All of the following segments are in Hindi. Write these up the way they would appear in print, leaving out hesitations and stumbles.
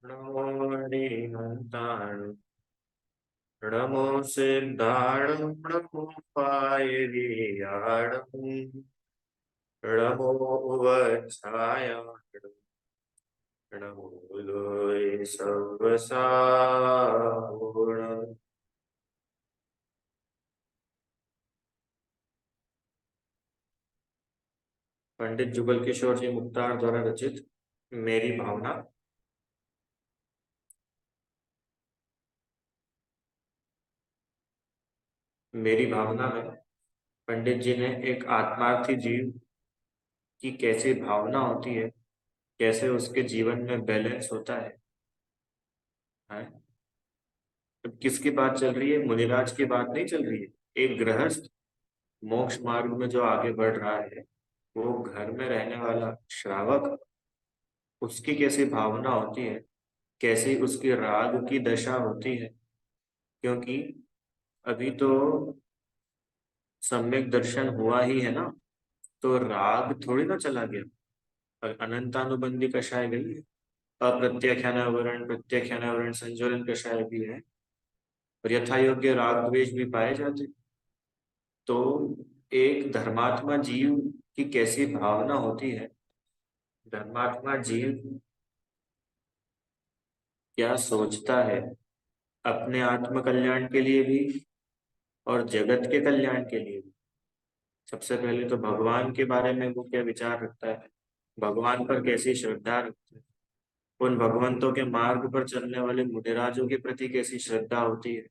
नमो हरिहंताणं नमो सिद्धाणं नमो पायरियाणं नमो वत्सायाणं नमो लोय सर्वसाहुणं। पंडित जुगल किशोर जी मुक्तार द्वारा रचित मेरी भावना। मेरी भावना में पंडित जी ने एक आत्मार्थी जीव की कैसी भावना होती है, कैसे उसके जीवन में बैलेंस होता है? अब किसकी बात चल रही है? मुनिराज की बात नहीं चल रही है। एक गृहस्थ मोक्ष मार्ग में जो आगे बढ़ रहा है, वो घर में रहने वाला श्रावक, उसकी कैसी भावना होती है, कैसी उसकी राग की दशा होती है। क्योंकि अभी तो सम्यक दर्शन हुआ ही है ना, तो राग थोड़ी ना चला गया। और अनंतानुबंधी कषाय गई है। अप्रत्याख्यानावरण प्रत्याख्यानावरण संज्वलन कषाय भी है। और यथा योग्य राग द्वेष भी पाए जाते। तो एक धर्मात्मा जीव की कैसी भावना होती है, धर्मात्मा जीव क्या सोचता है, अपने आत्म कल्याण के लिए भी और जगत के कल्याण के लिए भी। सबसे पहले तो भगवान के बारे में वो क्या विचार रखता है, भगवान पर कैसी श्रद्धा रखता है, उन भगवंतों के मार्ग पर चलने वाले मुनिराजों के प्रति कैसी श्रद्धा होती है।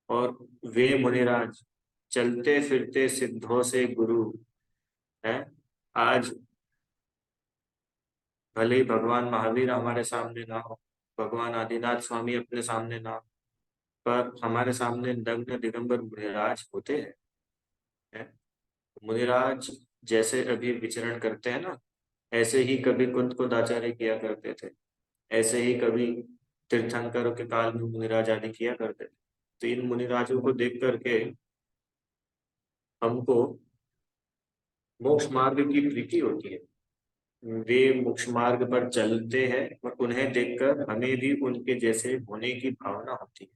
और वे मुनिराज चलते फिरते सिद्धों से गुरु है। आज भले ही भगवान महावीर हमारे सामने ना हो, भगवान आदिनाथ स्वामी अपने सामने ना हो, पर हमारे सामने नग्न दिगंबर मुनिराज होते हैं। मुनिराज जैसे अभी विचरण करते हैं ना, ऐसे ही कभी कुंत को दाचार्य किया करते थे। ऐसे ही कभी तीर्थंकरों के काल में मुनिराज आदि किया करते थे। तो इन मुनिराजों को देख करके हमको मोक्ष मार्ग की प्रीति होती है। वे मोक्ष मार्ग पर चलते हैं और उन्हें देखकर हमें भी उनके जैसे होने की भावना होती है।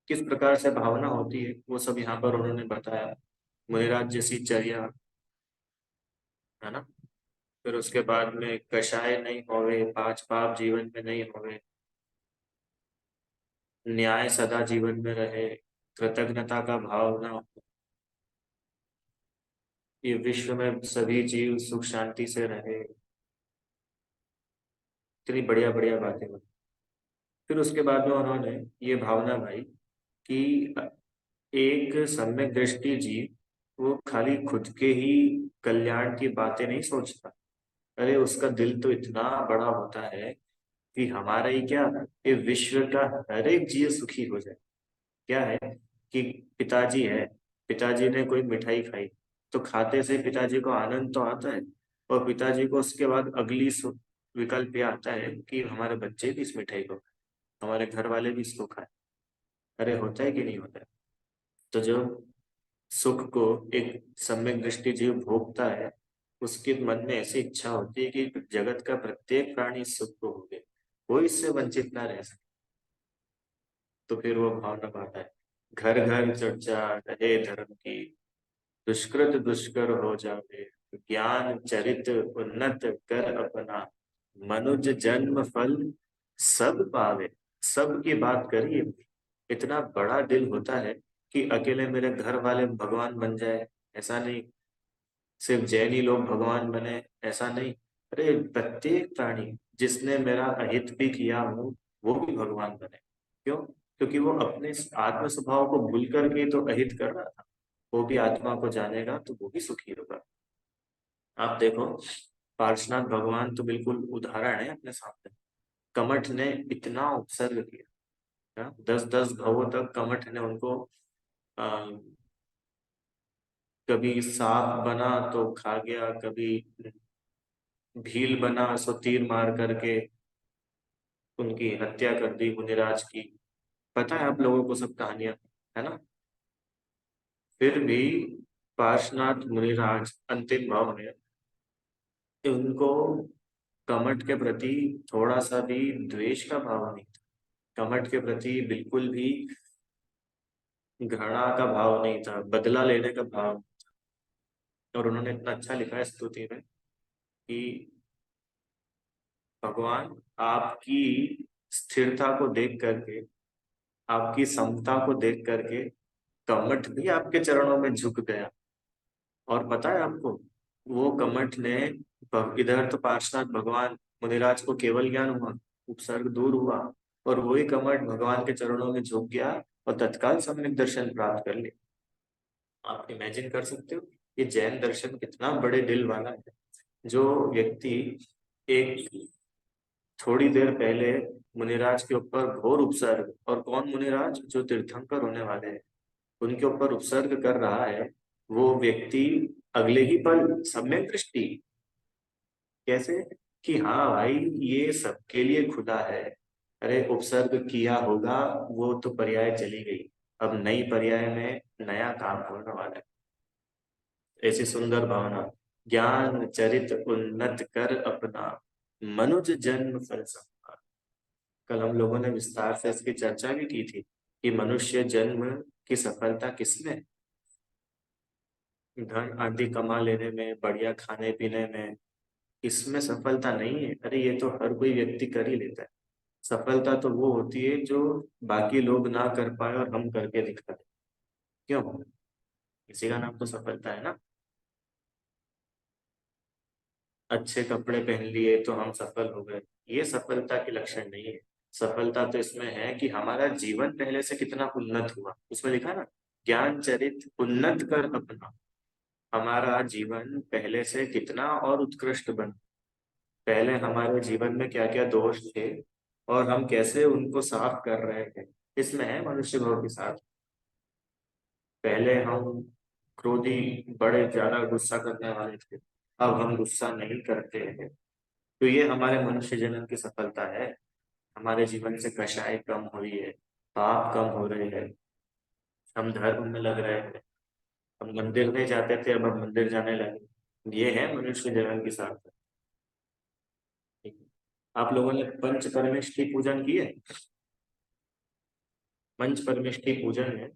किस प्रकार से भावना होती है वो सब यहाँ पर उन्होंने बताया। मुनिराज जैसी चर्या, है ना। फिर उसके बाद में कषाय नहीं होवे, पांच पाप जीवन में नहीं होवे, न्याय सदा जीवन में रहे, कृतज्ञता का भाव ना हो, ये विश्व में सभी जीव सुख शांति से रहे। इतनी बढ़िया बढ़िया बातें बताई। फिर उसके बाद में उन्होंने ये भावना भाई कि एक सम्यक दृष्टि जीव वो खाली खुद के ही कल्याण की बातें नहीं सोचता। अरे उसका दिल तो इतना बड़ा होता है कि हमारा ही क्या, ये विश्व का हर एक जीव सुखी हो जाए। क्या है कि पिताजी है, पिताजी ने कोई मिठाई खाई, तो खाते से पिताजी को आनंद तो आता है। और पिताजी को उसके बाद अगली विकल्प यह आता है कि हमारे बच्चे भी इस मिठाई को खाएं, हमारे घर वाले भी इसको खाएं। अरे होता है कि नहीं होता है? तो जो सुख को एक सम्यक दृष्टि जीव भोगता है, उसके मन में ऐसी इच्छा होती है कि जगत का प्रत्येक प्राणी इस सुख को भोगे, कोई इससे वंचित ना रह सके। तो फिर वो भावना पाता है। घर घर चर्चा रहे धर्म की, दुष्कृत दुष्कर हो जावे, ज्ञान चरित उन्नत कर अपना, मनुज जन्म फल सब पावे। सब की बात करिए। इतना बड़ा दिल होता है कि अकेले मेरे घर वाले भगवान बन जाए, ऐसा नहीं। सिर्फ जैन ही लोग भगवान बने, ऐसा नहीं। अरे प्रत्येक प्राणी जिसने मेरा अहित भी किया हो, वो भी भगवान बने। क्यों? क्योंकि वो अपने आत्म स्वभाव को भूल करके तो अहित कर रहा था। वो भी आत्मा को जानेगा तो वो भी सुखी होगा। आप देखो, पार्शनाथ भगवान तो बिल्कुल उदाहरण है अपने सामने। कमठ ने इतना उपसर्ग किया, 10-10 भवों तक कमठ ने उनको आ, कभी सांप बना तो खा गया, कभी भील बना सो तीर मार करके उनकी हत्या कर दी मुनिराज की। पता है आप लोगों को सब कहानियां, है ना। फिर भी पार्शनाथ मुनिराज अंतिम भाव में उनको कमठ के प्रति थोड़ा सा भी द्वेष का भाव नहीं था। कमठ के प्रति बिल्कुल भी घृणा का भाव नहीं था, बदला लेने का भाव। और उन्होंने इतना अच्छा लिखा है स्तुति में कि भगवान, आपकी स्थिरता को देख करके, आपकी समता को देख करके कमठ भी आपके चरणों में झुक गया। और पता है आपको, वो कमठ ने इधर तो पार्षद भगवान मुनिराज को केवल ज्ञान हुआ, उपसर्ग दूर हुआ, और वही कमठ भगवान के चरणों में झुक गया और तत्काल सम्यक दर्शन प्राप्त कर लिया। आप इमेजिन कर सकते हो ये जैन दर्शन कितना बड़े दिल वाला है। जो व्यक्ति एक थोड़ी देर पहले मुनिराज के ऊपर घोर उपसर्ग, और कौन मुनिराज, जो तीर्थंकर होने वाले हैं, उनके ऊपर उपसर्ग कर रहा है, वो व्यक्ति अगले ही पल सम्यक दृष्टि। कैसे? कि हाँ भाई, ये सबके लिए खुदा है। अरे उपसर्ग किया होगा, वो तो पर्याय चली गई, अब नई पर्याय में नया काम होने वाला है। ऐसी सुंदर भावना, ज्ञान चरित उन्नत कर अपना, मनुज जन्म फल संभार। कल हम लोगों ने विस्तार से इसकी चर्चा भी की थी कि मनुष्य जन्म की सफलता किसमें? धन आदि कमा लेने में, बढ़िया खाने पीने में, इसमें सफलता नहीं है। अरे ये तो हर कोई व्यक्ति कर ही लेता है। सफलता तो वो होती है जो बाकी लोग ना कर पाए और हम करके दिखा दें। क्यों? इसी का नाम तो सफलता है ना। अच्छे कपड़े पहन लिए तो हम सफल हो गए, ये सफलता के लक्षण नहीं है। सफलता तो इसमें है कि हमारा जीवन पहले से कितना उन्नत हुआ। उसमें लिखा ना, ज्ञान चरित उन्नत कर अपना। हमारा जीवन पहले से कितना और उत्कृष्ट बन। पहले हमारे जीवन में क्या क्या दोष थे और हम कैसे उनको साफ कर रहे हैं, इसमें है मनुष्य भाव के साथ। पहले हम क्रोधी, बड़े ज्यादा गुस्सा करने वाले थे, अब हम गुस्सा नहीं करते हैं। तो ये हमारे मनुष्य जन्म की सफलता है। हमारे जीवन से कषाय कम हुई है, पाप कम हो रहे हैं, हम धर्म में लग रहे हैं। हम मंदिर नहीं जाते थे, अब हम मंदिर जाने लगे। ये है मनुष्य जन्म की सार्थक। ठीक है। आप लोगों ने पंच परमेष्ठ की पूजन की है? पंच परमेष्ठ की पूजन में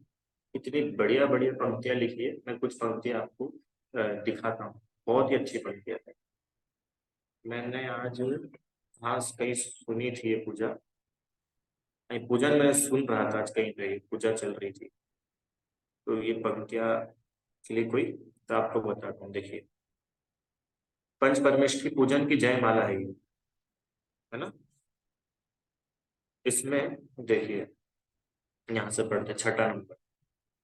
इतनी बढ़िया बढ़िया पंक्तियां लिखी है। मैं कुछ पंक्तियां आपको दिखाता हूँ। बहुत ही अच्छी पंक्तियां है। मैंने आज हाँ कहीं सुनी थी ये पूजा, नहीं पूजन मैं सुन रहा था, आज कहीं पे पूजा चल रही थी। तो ये पंक्तियां के लिए कोई, तो आपको बताता हूँ, देखिए। पंच परमेष्ठ की पूजन की जय माला है ये, है ना। इसमें देखिए, यहाँ से पढ़ते छठा नंबर।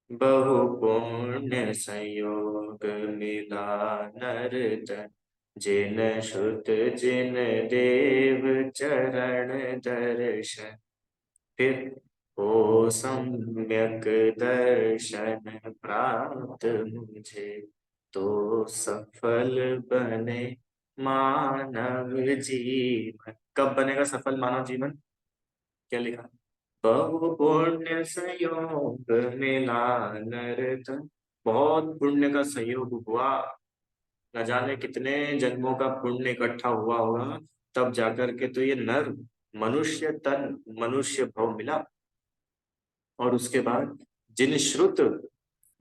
बहु पुण्य संयोग मिला नर तन, जिन श्रुत जिन देव चरण दर्शन, फिर हो सम्यक दर्शन प्राप्त मुझे, तो सफल बने मानव जीवन। कब बनेगा सफल मानव जीवन? क्या लिखा? बहु पुण्य संयोग मिला नरतन। बहुत पुण्य का संयोग हुआ, न जाने कितने जन्मों का पुण्य इकट्ठा हुआ होगा, तब जाकर के तो ये नर मनुष्य तन, मनुष्य भव मिला। और उसके बाद जिन श्रुत,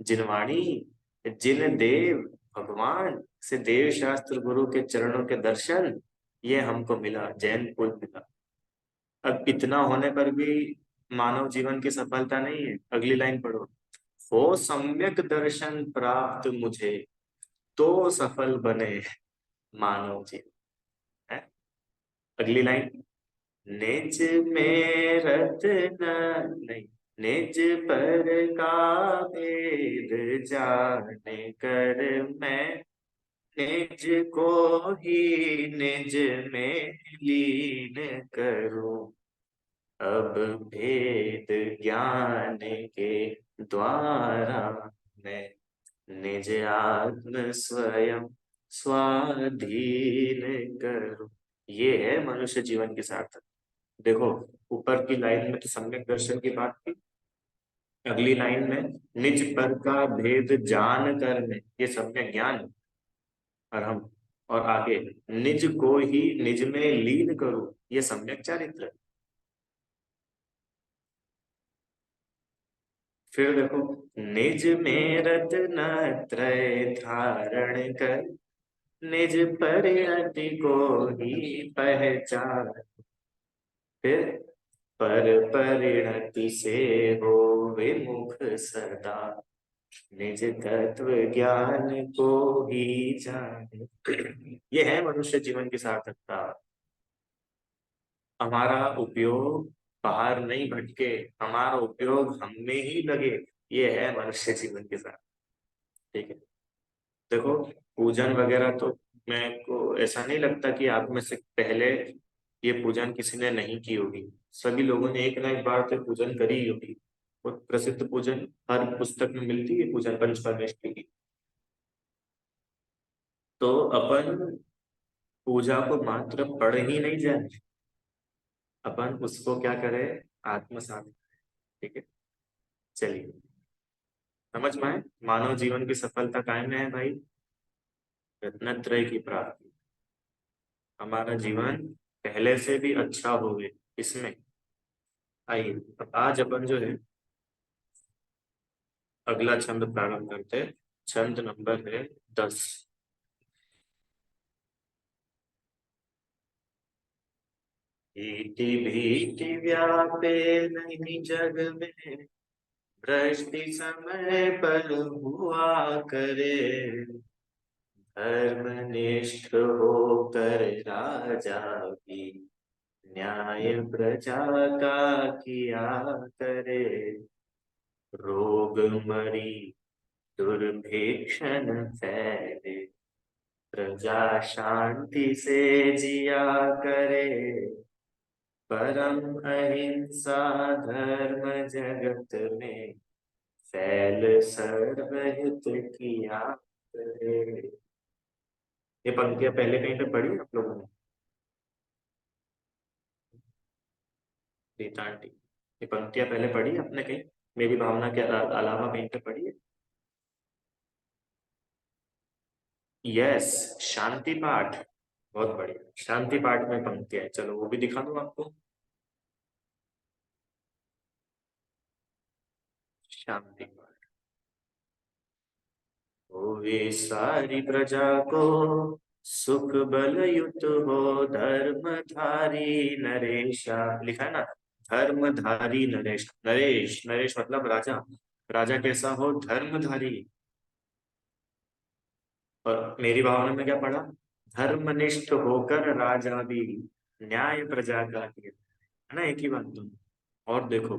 जिनवाणी, जिन देव, भगवान से देव शास्त्र गुरु के चरणों के दर्शन, ये हमको मिला, जैन कुल मिला। अब इतना होने पर भी मानव जीवन की सफलता नहीं है। अगली लाइन पढ़ो। हो सम्यक दर्शन प्राप्त मुझे, तो सफल बने मानव जीवन। है? अगली लाइन। निज में रत्न नहीं, निज पर का भेद जाने कर मैं, निज को ही निज में लीन करूं, अब भेद ज्ञान के द्वारा मैं, निज आत्म स्वयं स्वाधीन करूं। ये है मनुष्य जीवन की सार्थक। देखो, ऊपर की लाइन में तो सम्यक दर्शन की बात थी, अगली लाइन में निज पर का भेद जान कर में, ये सम्यक ज्ञान। और हम, और आगे, निज को ही निज में लीन करो, ये सम्यक चारित्र है। फिर देखो, निज में रत्न त्रय धारण कर, निज परिणति को ही पहचान। फिर, पर परिणति से हो विमुख सदा, निज तत्व ज्ञान को ही जाने। ये है मनुष्य जीवन की सार्थकता। हमारा उपयोग बाहर नहीं भटके, हमारा उपयोग हम में ही लगे, ये है मनुष्य जीवन के साथ। ठीक है। देखो, पूजन वगैरह तो मैं को ऐसा नहीं लगता कि आप में से पहले ये पूजन किसी ने नहीं की होगी। सभी लोगों ने एक ना एक बार तो पूजन करी ही होगी। और प्रसिद्ध पूजन हर पुस्तक में मिलती है, पूजन पंच परमेष्टि की। तो अपन पूजा को मात्र पढ़ ही नहीं जाए, अपन उसको क्या करें, आत्मसात। ठीक है। चलिए, समझ में आए? मानव जीवन की सफलता कायम में है भाई, रत्नत्रय की प्राप्ति। हमारा जीवन पहले से भी अच्छा होवे इसमें। आइए, अब आज अपन जो है अगला छंद प्रारंभ करते हैं। छंद नंबर है 10। भीति भीति व्यापे नहीं जग में, भ्रष्टि समय पर हुआ करे, धर्मनिष्ठ होकर राजा भी, न्याय प्रजा का किया करे। रोग मरी दुर्भिक्षण फैले, प्रजा शांति से जिया करे, परम अहिंसा धर्म जगत में, फैल सर्वहित किया करे। ये पंक्तियां पहले कहीं पे पढ़ी आप लोगों ने? रीता आंटी, ये पंक्तियां पहले पढ़ी आपने कहीं? मेरी भावना के अलावा कहीं पे पढ़ी है? यस, शांति पाठ। बहुत बढ़िया, शांति पाठ में पंक्तियां हैं। चलो वो भी दिखा दूं आपको। शांति पाठ। होवे सारी प्रजा को सुख बल युत हो, धर्मधारी नरेशा, लिखा है ना, धर्मधारी नरेश। नरेश, नरेश मतलब राजा। राजा कैसा हो? धर्मधारी। और मेरी भावना में क्या पढ़ा? धर्मनिष्ठ होकर राजा भी, न्याय प्रजा का किया। है ना, एक ही बात तो। और देखो,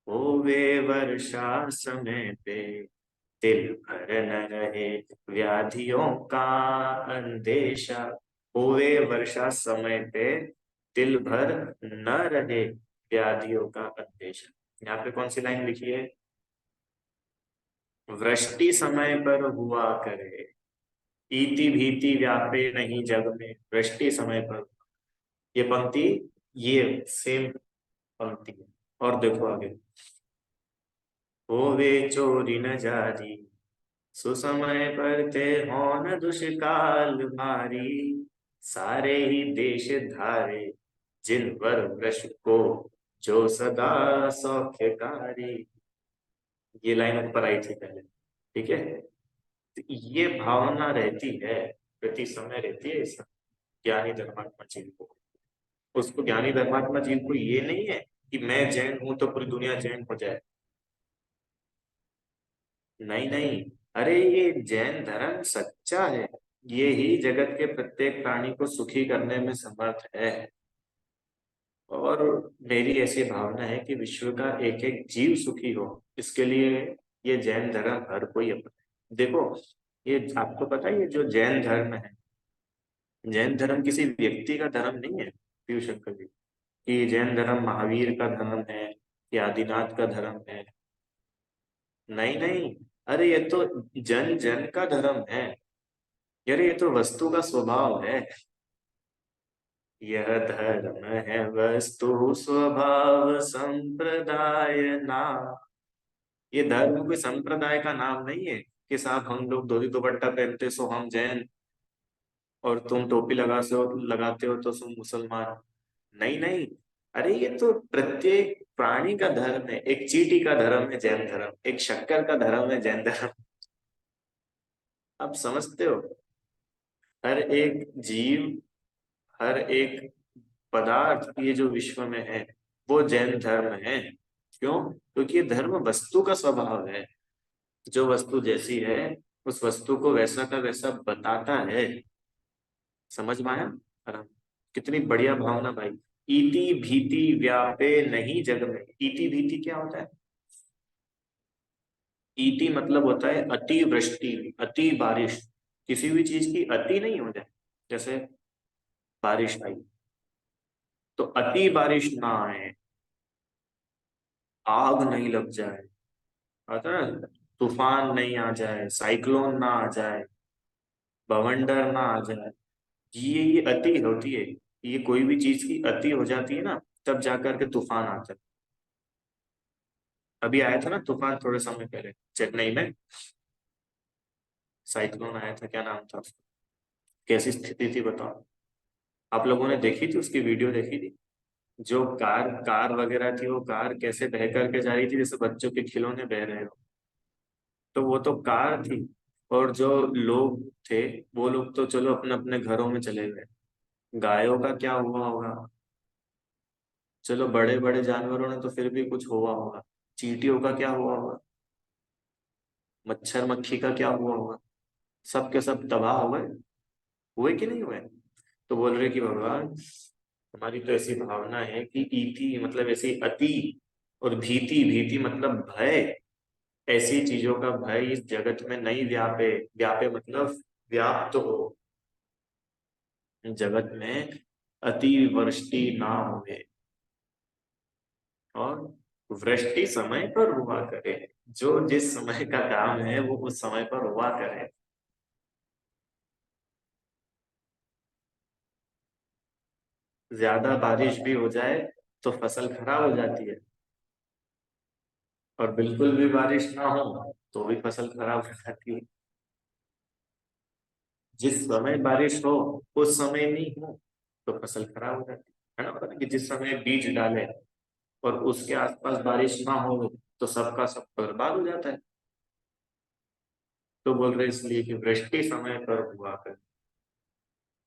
होवे वर्षा समय पे, तिल भर न रहे व्याधियों का अंदेशा। होवे वर्षा समय पे, तिल भर न रहे व्याधियों का अंदेशा। यहाँ पे कौन सी लाइन लिखी है? वृष्टि समय पर हुआ करे, इति भीति व्यापे नहीं जग में, वृष्टि समय पर। ये पंक्ति, ये सेम पंक्ति है। और देखो आगे, होवे चोरी न जारी, सुसमय पर ते होन दुष्काल भारी, सारे ही देश धारे जिन वर वृष को, जो सदा सौख्यकारी। ये लाइन ऊपर आई थी पहले। ठीक है। तो ये भावना रहती है, प्रति समय रहती है इस ज्ञानी धर्मात्मा जीव को। उसको ज्ञानी धर्मात्मा जीव को ये नहीं है कि मैं जैन हूं तो पूरी दुनिया जैन हो जाए। नहीं नहीं, अरे ये जैन धर्म सच्चा है। ये ही जगत के प्रत्येक प्राणी को सुखी करने में समर्थ है। और मेरी ऐसी भावना है कि विश्व का एक एक जीव सुखी हो, इसके लिए ये जैन धर्म हर कोई अपना। देखो, ये आपको पता है, ये जो जैन धर्म है, जैन धर्म किसी व्यक्ति का धर्म नहीं है पीयूष शंकर जी। कि जैन धर्म महावीर का धर्म है या आदिनाथ का धर्म है। नहीं नहीं, अरे ये तो जन जन का धर्म है। यार ये तो वस्तु का स्वभाव है। यह धर्म है वस्तु स्वभाव संप्रदाय ना। ये धर्म कोई संप्रदाय का नाम नहीं है कि साहब हम लोग धोती दुपट्टा पहनते सो हम जैन, और तुम टोपी लगाते हो तो तुम मुसलमान हो। नहीं नहीं, अरे ये तो प्रत्येक प्राणी का धर्म है। एक चींटी का धर्म है जैन धर्म, एक शक्कर का धर्म है जैन धर्म। आप समझते हो? हर एक जीव, हर एक पदार्थ ये जो विश्व में है वो जैन धर्म है। क्यों? क्योंकि ये धर्म वस्तु का स्वभाव है। जो वस्तु जैसी है उस वस्तु को वैसा का वैसा बताता है। समझ में आया? आराम। कितनी बढ़िया भावना भाई। इति भीति व्यापे नहीं जग में। इति भीति क्या होता है? इति मतलब होता है अति वृष्टि, अति बारिश। किसी भी चीज की अति नहीं हो जाए। जैसे बारिश आई तो अति बारिश ना आए, आग नहीं लग जाए, आता है ना? तूफान नहीं आ जाए, साइक्लोन ना आ जाए, बवंडर ना आ जाए। ये अति होती है। ये कोई भी चीज की अति हो जाती है ना, तब जाकर के तूफान आता है। अभी आया था ना तूफान थोड़े समय पहले चेन्नई में। साइक्लोन आया था, क्या नाम था उसका? कैसी स्थिति थी बताओ? आप लोगों ने देखी थी उसकी वीडियो देखी थी? जो कार कार वगैरह थी वो कार कैसे बह करके जा रही थी, जैसे बच्चों के खिलौने बह रहे हो। तो वो तो कार थी। और जो लोग थे वो लोग तो चलो अपने अपने घरों में चले गए। गायों का क्या हुआ होगा? चलो बड़े बड़े जानवरों ने तो फिर भी कुछ हुआ होगा। चींटियों का क्या हुआ होगा? मच्छर मक्खी का क्या हुआ होगा? सब के सब तबाह हो गए। हुए कि नहीं हुए? तो बोल रहे कि भगवान, हमारी तो ऐसी भावना है कि इति मतलब ऐसी अति, और भीति, भीति मतलब भय। ऐसी चीजों का भय इस जगत में नहीं व्यापे। व्यापे मतलब व्याप्त हो जगत में। अति वृष्टि ना होवे, और वृष्टि समय पर हुआ करे। जो जिस समय का काम है वो उस समय पर हुआ करे। ज्यादा बारिश भी हो जाए तो फसल खराब हो जाती है, और बिल्कुल भी बारिश ना हो तो भी फसल खराब हो जाती है। जिस समय बारिश हो उस समय नहीं हो तो फसल खराब हो जाती है ना? पता नहीं कि जिस समय बीज डाले और उसके आसपास बारिश ना हो तो सबका सब बर्बाद हो जाता है। तो बोल रहे इसलिए कि वृष्टि समय पर हुआ कर,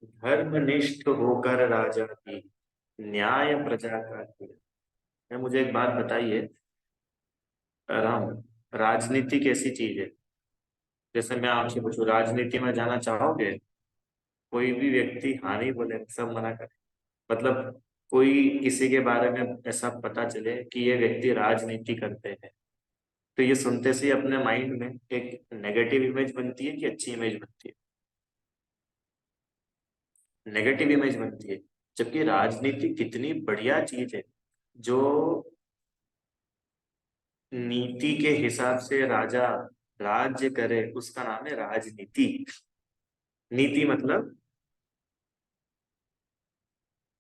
धर्मनिष्ठ होकर राजा की, न्याय प्रजा का किया। मुझे एक बात बताइए राम, राजनीति कैसी चीज है? जैसे मैं आपसे पूछूं, राजनीति में जाना चाहोगे? कोई भी व्यक्ति हाँ नहीं बोले, सब मना करे। मतलब कोई किसी के बारे में ऐसा पता चले कि ये व्यक्ति राजनीति करते हैं, तो ये सुनते से ही अपने माइंड में एक नेगेटिव इमेज बनती है कि अच्छी इमेज बनती है? नेगेटिव इमेज बनती है। जबकि राजनीति कितनी बढ़िया चीज है। जो नीति के हिसाब से राजा राज्य करे उसका नाम है राजनीति। नीति मतलब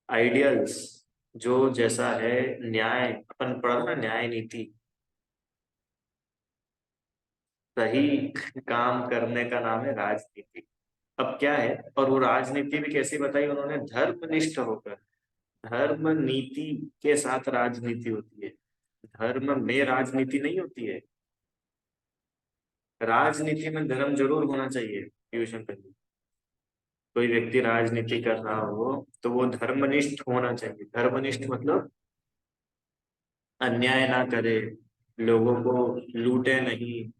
आइडियल्स, जो जैसा है। न्याय, अपन पढ़ा ना, न्याय नीति, सही काम करने का नाम है राजनीति। अब क्या है, और वो राजनीति भी कैसी बताई उन्होंने? धर्मनिष्ठ होकर। धर्म नीति के साथ राजनीति होती है, धर्म में राजनीति नहीं होती है। राजनीति में धर्म जरूर होना चाहिए ट्यूशन पे। कोई व्यक्ति राजनीति कर रहा हो तो वो धर्मनिष्ठ होना चाहिए। धर्मनिष्ठ मतलब अन्याय ना करे, लोगों को लूटे नहीं,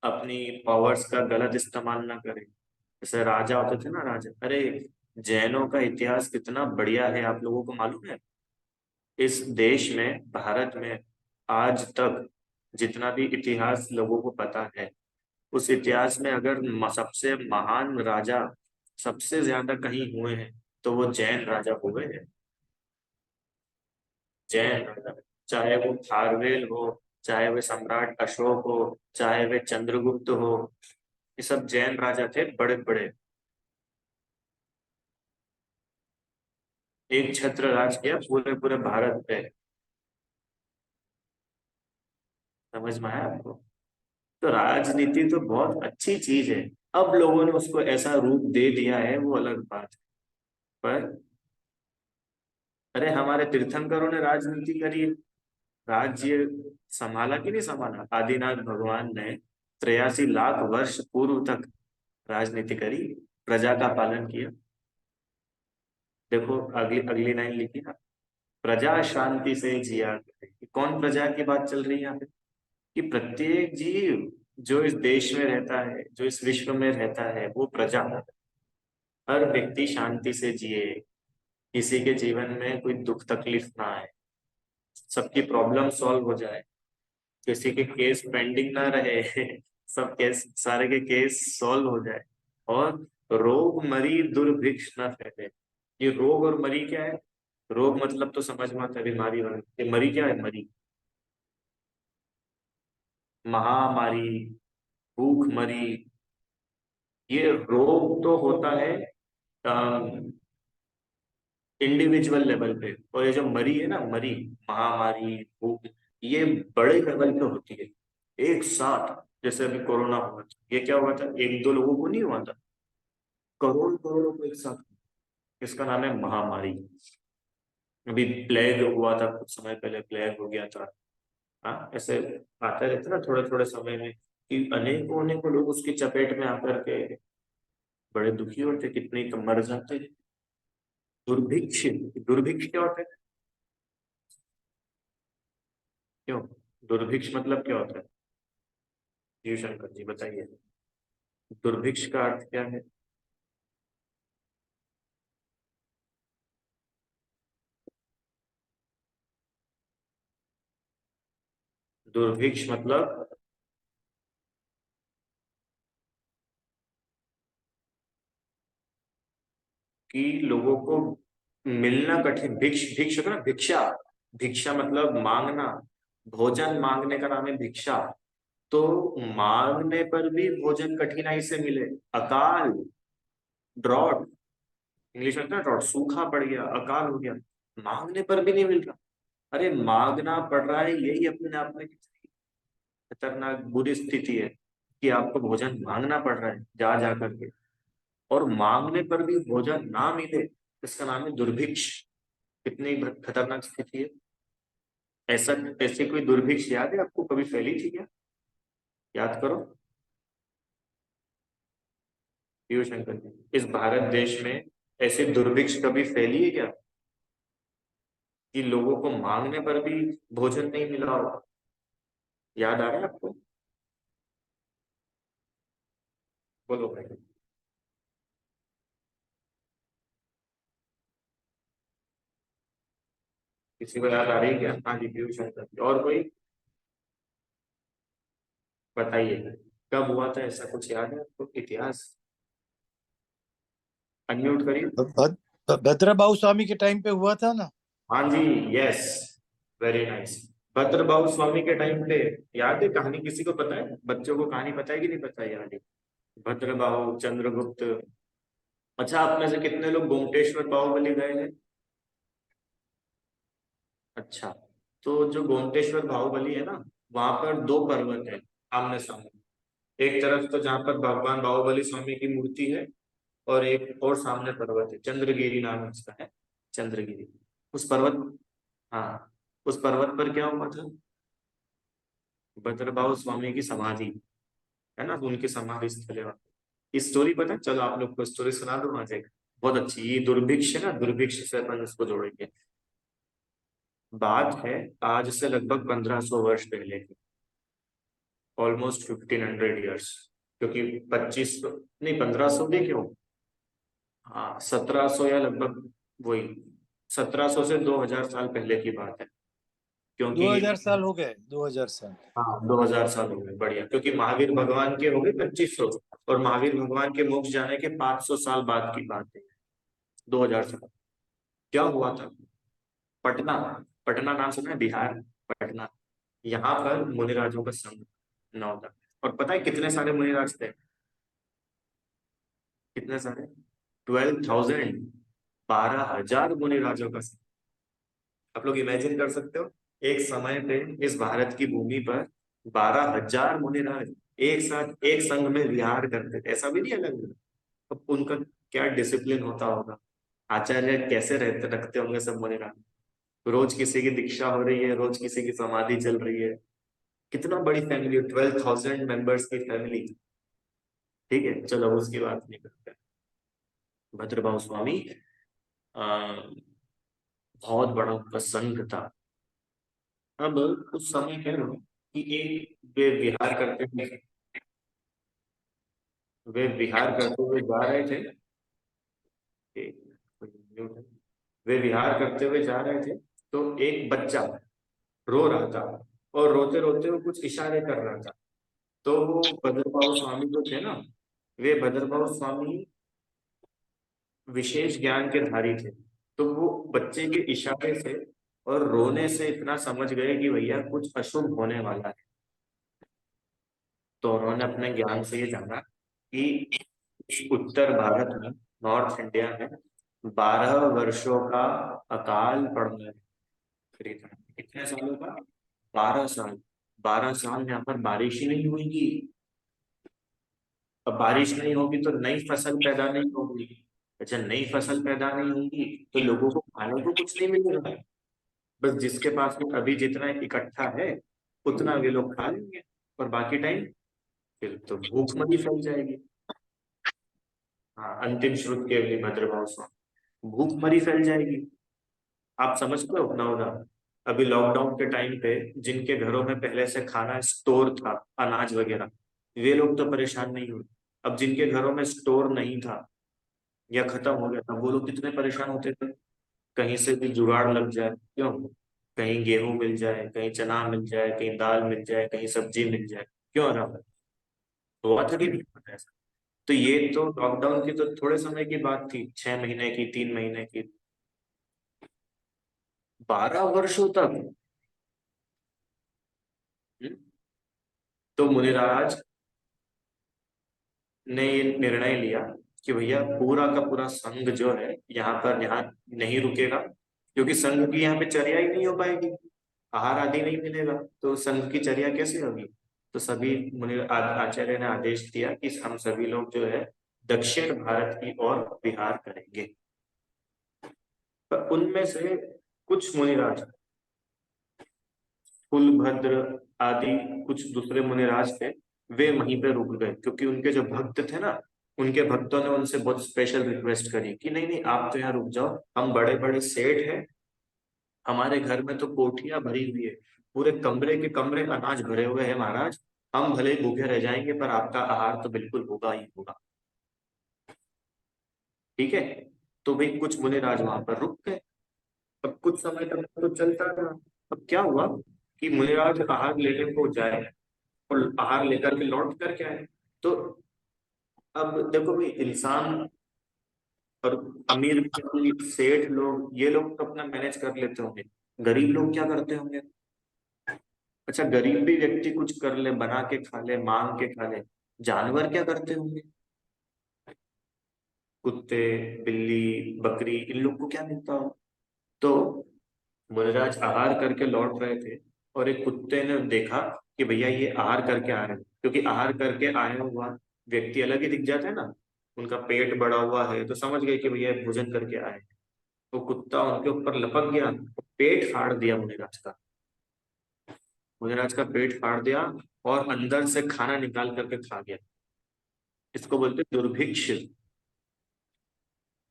अपनी पावर्स का गलत इस्तेमाल ना करे। जैसे राजा होते थे ना, राजा। अरे जैनों का इतिहास कितना बढ़िया है, आप लोगों को मालूम है? इस देश में, भारत में, आज तक जितना भी इतिहास लोगों को पता है, उस इतिहास में अगर सबसे महान राजा सबसे ज्यादा कहीं हुए हैं तो वो जैन राजा हुए हैं। जैन राजा, चाहे वो खारवेल हो, चाहे वे सम्राट अशोक हो, चाहे वे चंद्रगुप्त हो, ये सब जैन राजा थे बड़े बड़े। एक छत्र राज किया पूरे पूरे भारत पे। समझ में आया आपको? तो राजनीति तो बहुत अच्छी चीज है। अब लोगों ने उसको ऐसा रूप दे दिया है, वो अलग बात है। पर अरे हमारे तीर्थंकरों ने राजनीति करी है, राज्य संभाला कि नहीं संभाला। आदिनाथ भगवान ने 83 लाख वर्ष पूर्व तक राजनीति करी, प्रजा का पालन किया। देखो अगली अगली लाइन लिखी ना, प्रजा शांति से जिया करे। कौन प्रजा की बात चल रही है यहाँ पे? कि प्रत्येक जीव जो इस देश में रहता है, जो इस विश्व में रहता है, वो प्रजा है। हर व्यक्ति शांति से जिए, किसी के जीवन में कोई दुख तकलीफ ना आए, सबकी प्रॉब्लम सॉल्व हो जाए, किसी के केस पेंडिंग ना रहे सब केस, सारे के केस सॉल्व हो जाए, और रोग मरी दुर्भिक्ष न फैले। ये रोग और मरी क्या है? रोग मतलब तो समझ में आता है, बीमारी वाला। ये मरी क्या है? मरी महामारी, भूख मरी, ये रोग तो होता है इंडिविजुअल लेवल पे। और ये जो मरी है ना, मरी, महामारी, भूख, ये बड़े लेवल पे होती है, एक साथ। जैसे अभी कोरोना हुआ था, ये क्या हुआ था? एक दो लोगों को नहीं हुआ था, करोड़ करोड़ों को एक साथ। इसका नाम है महामारी। अभी प्लेग हुआ था कुछ समय पहले, प्लेग हो गया था। हाँ, ऐसे आता रहता ना थोड़े थोड़े समय में, कि अनेकों अनेकों लोग उसकी चपेट में आकर के बड़े दुखी होते, कितने तो मर जाते। दुर्भिक्ष, दुर्भिक्ष क्या होता है? क्यों? दुर्भिक्ष मतलब क्या होता है? जी शंकर जी बताइए, दुर्भिक्ष का अर्थ क्या है? दुर्भिक्ष मतलब कि लोगों को मिलना कठिन। भिक्ष, भिक्ष होता है ना, भिक्षा। भिक्षा मतलब मांगना, भोजन मांगने का नाम है भिक्षा। तो मांगने पर भी भोजन कठिनाई से मिले, अकाल, ड्रॉट, इंग्लिश में ना ड्रॉट, सूखा पड़ गया, अकाल हो गया, मांगने पर भी नहीं मिल रहा। अरे मांगना पड़ रहा है, यही अपने आप में कितनी खतरनाक बुरी स्थिति है, कि आपको भोजन मांगना पड़ रहा है जा जा करके, और मांगने पर भी भोजन ना मिले, इसका नाम है दुर्भिक्ष। कितनी खतरनाक स्थिति है। ऐसा, ऐसे कोई दुर्भिक्ष याद है आपको, कभी फैली थी क्या? याद करो। पीयूष शंकर जी, इस भारत देश में ऐसी दुर्भिक्ष कभी फैली है क्या, कि लोगों को मांगने पर भी भोजन नहीं मिला हो? याद आ रहा है आपको? बोलो भाई। किसी को याद आ रही है क्या? हाँ जी, पीयूष शंकर जी। और कोई? बताइए, कब हुआ था ऐसा, कुछ याद है आपको इतिहास? अनम्यूट करिए। भद्रबाहु स्वामी के टाइम पे हुआ था ना। हाँ जी, यस, वेरी नाइस। भद्रबाहु स्वामी के टाइम पे, याद है कहानी? किसी को पता है? बच्चों को कहानी पता है कि नहीं पता है? याद है? भद्रबाहु, चंद्रगुप्त। अच्छा, आप में से कितने लोग गोमटेश्वर बाहुबली गए हैं? अच्छा, तो जो गोमटेश्वर बाहुबली है ना, वहां पर दो पर्वत है आमने सामने। एक तरफ तो जहाँ पर भगवान बाहुबली स्वामी की मूर्ति है, और एक और सामने पर्वत है, चंद्रगिरी नाम उसका है, चंद्रगिरी। उस पर्वत, हाँ, उस पर्वत पर क्या हुआ था? भद्रबाहु स्वामी की समाधि है ना, उनकी समाधि स्थल है वहाँ पे। स्टोरी पता है? चलो आप लोग को स्टोरी सुना दो वहां से, बहुत अच्छी। ये दुर्भिक्ष है ना, दुर्भिक्ष से अपन इसको जोड़ेंगे। बात है आज से लगभग 1500 वर्ष पहले की, ऑलमोस्ट 1500 ईयर्स। क्योंकि 2500 नहीं, 1500 भी क्यों, हाँ 1700 या लगभग वही, 1700 से 2000 साल पहले की बात है। क्योंकि 2000 साल हो गए, 2000 साल। हाँ, 2000 साल हो गए, बढ़िया। क्योंकि महावीर भगवान के हो गए 2500, और महावीर भगवान के मोक्ष जाने के 500 साल बाद की बात है, 2000 साल। क्या हुआ था? पटना, पटना नाम सुना है? बिहार, पटना। यहाँ पर मुनिराजों का संग ना था। और पता है कितने सारे मुनिराज थे? कितने सारे? 12,000, 12,000 मुनिराजों का संग। आप लोग इमेजिन कर सकते हो, एक समय पे इस भारत की भूमि पर 12,000 मुनिराज, एक साथ एक संघ में विहार करते थे, ऐसा भी नहीं अलग अलग। अब उनका क्या डिसिप्लिन होता होगा, आचार्य कैसे रहते रखते होंगे सब मुनि। रोज किसी की दीक्षा हो रही है, रोज किसी की समाधि चल रही है। कितना बड़ी फैमिली, 12,000 मेंबर्स की फैमिली। ठीक है, चलो उसकी बात नहीं करते। भद्रभाव स्वामी आ, बहुत बड़ा उनका संघ था। अब उस समय कह लो कि एक वे विहार करते थे, वे विहार करते हुए जा रहे थे। वे विहार करते हुए जा रहे थे, तो एक बच्चा रो रहा था, और रोते रोते वो कुछ इशारे कर रहा था। तो वो भद्रभाव स्वामी जो थे ना, वे भद्रभाव स्वामी विशेष ज्ञान के धारी थे। तो वो बच्चे के इशारे से और रोने से इतना समझ गए कि भैया कुछ अशुभ होने वाला है। तो उन्होंने अपने ज्ञान से ये जाना कि उत्तर भारत में, नॉर्थ इंडिया में 12 वर्षों का अकाल पड़ने खरीदा। कितने सालों का? 12 साल। 12 साल यहाँ पर बारिश ही नहीं हुई। अब बारिश नहीं होगी तो नई फसल पैदा नहीं होगी। अच्छा, नई फसल पैदा नहीं होगी तो लोगों को खाने को कुछ नहीं मिलेगा। बस जिसके पास में अभी जितना इकट्ठा है उतना वे लोग खा लेंगे, और बाकी टाइम फिर तो भूखमरी फैल जाएगी। हाँ, अंतिम श्रुत के लिए भद्रभाव स्वामी, भूखमरी फैल जाएगी। आप समझते हो अपना होगा। अभी लॉकडाउन के टाइम पे जिनके घरों में पहले से खाना स्टोर था, अनाज वगैरह, वे लोग तो परेशान नहीं हुए। अब जिनके घरों में स्टोर नहीं था या खत्म हो गया था, वो लोग कितने परेशान होते थे। कहीं से भी जुगाड़ लग जाए, क्यों? कहीं गेहूं मिल जाए, कहीं चना मिल जाए, कहीं दाल मिल जाए, कहीं सब्जी मिल जाए। क्यों रहा? हुआ था कि नहीं हुआ था ऐसा? तो ये तो लॉकडाउन की तो थोड़े समय की बात थी, 6 महीने की, 3 महीने की। 12 वर्षों तक। हम्म? तो मुनिराज ने ये निर्णय लिया कि भैया पूरा का पूरा संघ जो है यहाँ नहीं रुकेगा, क्योंकि संघ की यहाँ पे चर्या ही नहीं हो पाएगी, आहार आदि नहीं मिलेगा, तो संघ की चर्या कैसे होगी। तो सभी आचार्य ने आदेश दिया कि हम सभी लोग जो है दक्षिण भारत की ओर विहार करेंगे। पर उनमें से कुछ मुनिराज, कुलभद्र आदि कुछ दूसरे मुनिराज थे, वे वहीं पे रुक गए, क्योंकि उनके जो भक्त थे ना, उनके भक्तों ने उनसे बहुत स्पेशल रिक्वेस्ट करी कि नहीं नहीं, आप तो यहाँ रुक जाओ, हम बड़े बड़े सेठ हैं, हमारे घर में तो कोठियां भरी हुई है, पूरे कमरे के कमरे अनाज भरे हुए हैं महाराज, हम भले ही भूखे रह जाएंगे पर आपका आहार तो बिल्कुल होगा ही होगा। ठीक है। तो भाई कुछ मुनिराज वहां पर रुक गए। अब कुछ समय तक तो चलता रहा। अब क्या हुआ कि मुनिराज आहार लेने को जाए और आहार लेकर के लौट कर के आए। तो अब देखो भाई, इंसान और अमीर व्यक्ति, सेठ लोग, ये लोग तो अपना मैनेज कर लेते होंगे, गरीब लोग क्या करते होंगे? अच्छा, गरीब भी व्यक्ति कुछ कर ले, बना के खा ले, मांग के खा ले, जानवर क्या करते होंगे? कुत्ते, बिल्ली, बकरी, इन लोग को क्या मिलता हो? तो मुनिराज आहार करके लौट रहे थे, और एक कुत्ते ने देखा कि भैया ये आहार करके आ रहे हैं, क्योंकि आहार करके आया हुआ व्यक्ति अलग ही दिख जाता है ना, उनका पेट बड़ा हुआ है तो समझ गए कि भैया ये भोजन करके आए हैं। तो कुत्ता उनके ऊपर लपक गया, पेट फाड़ दिया मुनिराज का। मुनिराज का पेट फाड़ दिया और अंदर से खाना निकाल करके खा गया। इसको बोलते दुर्भिक्ष।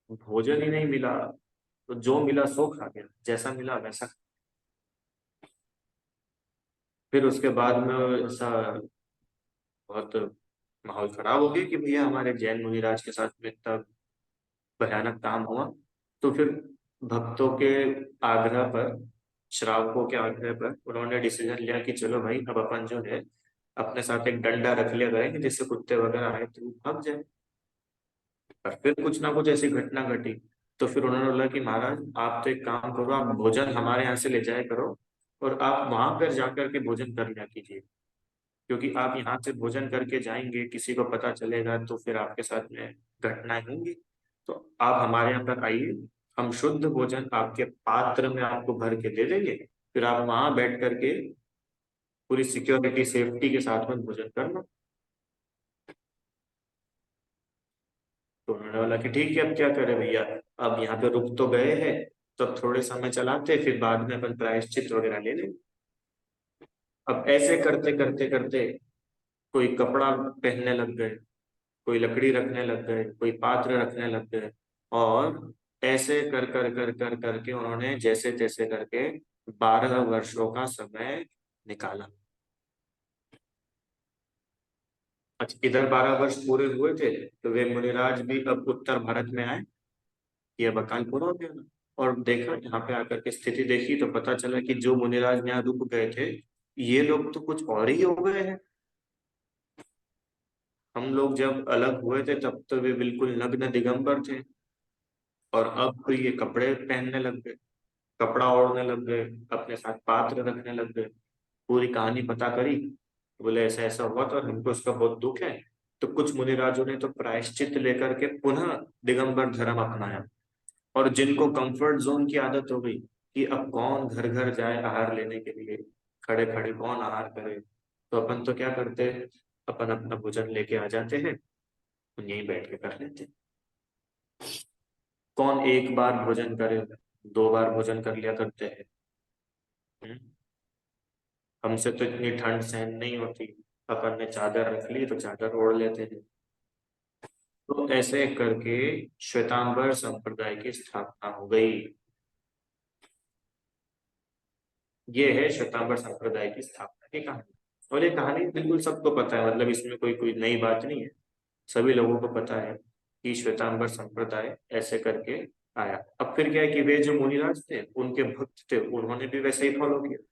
भोजन ही नहीं मिला, तो जो मिला सो खा गया, जैसा मिला वैसा। फिर उसके बाद में ऐसा बहुत माहौल खराब हो गया कि भैया हमारे जैन मुनिराज के साथ में इतना भयानक काम हुआ। तो फिर भक्तों के आग्रह पर, श्रावकों के आग्रह पर उन्होंने डिसीजन लिया कि चलो भाई, अब अपन जो है अपने साथ एक डंडा रख लिया करेंगे, जिससे कुत्ते वगैरह आए तो वो भाग जाए। पर फिर कुछ ना कुछ ऐसी घटना घटी। तो फिर उन्होंने बोला कि महाराज आप तो एक काम करो, आप भोजन हमारे यहाँ से ले जाया करो, और आप वहां पर जाकर के भोजन कर लिया कीजिए, क्योंकि आप यहाँ से भोजन करके जाएंगे, किसी को पता चलेगा तो फिर आपके साथ में घटनाएं होंगी। तो आप हमारे यहाँ पर आइए, हम शुद्ध भोजन आपके पात्र में आपको भर के दे देंगे, फिर आप वहां बैठ करके पूरी सिक्योरिटी सेफ्टी के साथ में भोजन करना। तो उन्होंने बोला कि ठीक है, अब क्या करें भैया, अब यहाँ पे रुक तो गए हैं, तो अब थोड़े समय चलाते, फिर बाद में अपन प्रायश्चित वगैरह ले लें। अब ऐसे करते करते करते कोई कपड़ा पहनने लग गए, कोई लकड़ी रखने लग गए, कोई पात्र रखने लग गए, और ऐसे कर कर कर कर करके उन्होंने जैसे तैसे करके 12 वर्षों का समय निकाला। अच्छा, इधर 12 वर्ष पूरे हुए थे, तो वे मुनिराज भी अब उत्तर भारत में आए, ये अब अकाल पूरा हो गया ना। और देखा यहाँ पे आकर के स्थिति देखी, तो पता चला कि जो मुनिराज यहाँ रुक गए थे, ये लोग तो कुछ और ही हो गए हैं। हम लोग जब अलग हुए थे तब तो वे बिल्कुल नग्न दिगंबर थे, और अब तो ये कपड़े पहनने लग गए, कपड़ा ओढ़ने लग गए, अपने साथ पात्र रखने लग गए। पूरी कहानी पता करी, बोले ऐसा ऐसा हुआ था और हमको उसका बहुत दुख है। तो कुछ मुनिराजों ने तो प्रायश्चित लेकर के पुनः दिगंबर धर्म अपनाया। और जिनको कंफर्ट जोन की आदत हो गई कि अब कौन घर घर जाए आहार लेने के लिए, खड़े खड़े कौन आहार करे, तो अपन तो क्या करते हैं, अपन अपना भोजन लेके आ जाते हैं, यहीं बैठ के कर लेते हैं। कौन एक बार भोजन करे, 2 बार भोजन कर लिया करते हैं। हम्म? हमसे तो इतनी ठंड सहन नहीं होती, अपन ने चादर रख ली तो चादर ओढ़ लेते हैं। तो ऐसे करके श्वेतांबर संप्रदाय की स्थापना हो गई। ये है श्वेतांबर संप्रदाय की स्थापना की कहानी। और ये कहानी बिल्कुल सबको पता है, मतलब इसमें कोई कोई नई बात नहीं है। सभी लोगों को पता है कि श्वेतांबर संप्रदाय ऐसे करके आया। अब फिर क्या है कि वे जो मुनिराज थे, उनके भक्त थे, उन्होंने भी वैसे ही फॉलो किया।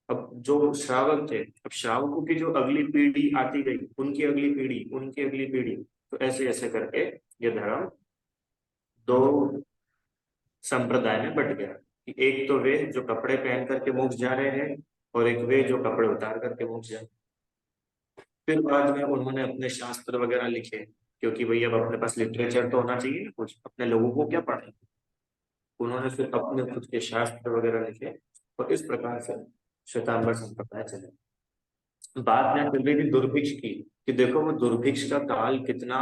अब जो श्रावक थे, अब श्रावकों की जो अगली पीढ़ी आती गई, उनकी अगली पीढ़ी, उनकी अगली पीढ़ी, तो ऐसे ऐसे करके ये धर्म दो संप्रदाय में बट गया। कि एक तो वे जो कपड़े पहन करके मोक्ष जा रहे हैं, और एक वे जो कपड़े उतार करके मोक्ष जा रहे हैं। फिर बाद में उन्होंने अपने शास्त्र वगैरह लिखे, क्योंकि भाई अब अपने पास लिटरेचर तो होना चाहिए ना, कुछ अपने लोगों को क्या पढ़े। उन्होंने फिर अपने खुद के शास्त्र वगैरह लिखे, और इस प्रकार से श्वेतांबर संप्रदाय चले। बात ने फिर भी दुर्भिक्ष की, कि देखो वो दुर्भिक्ष का काल कितना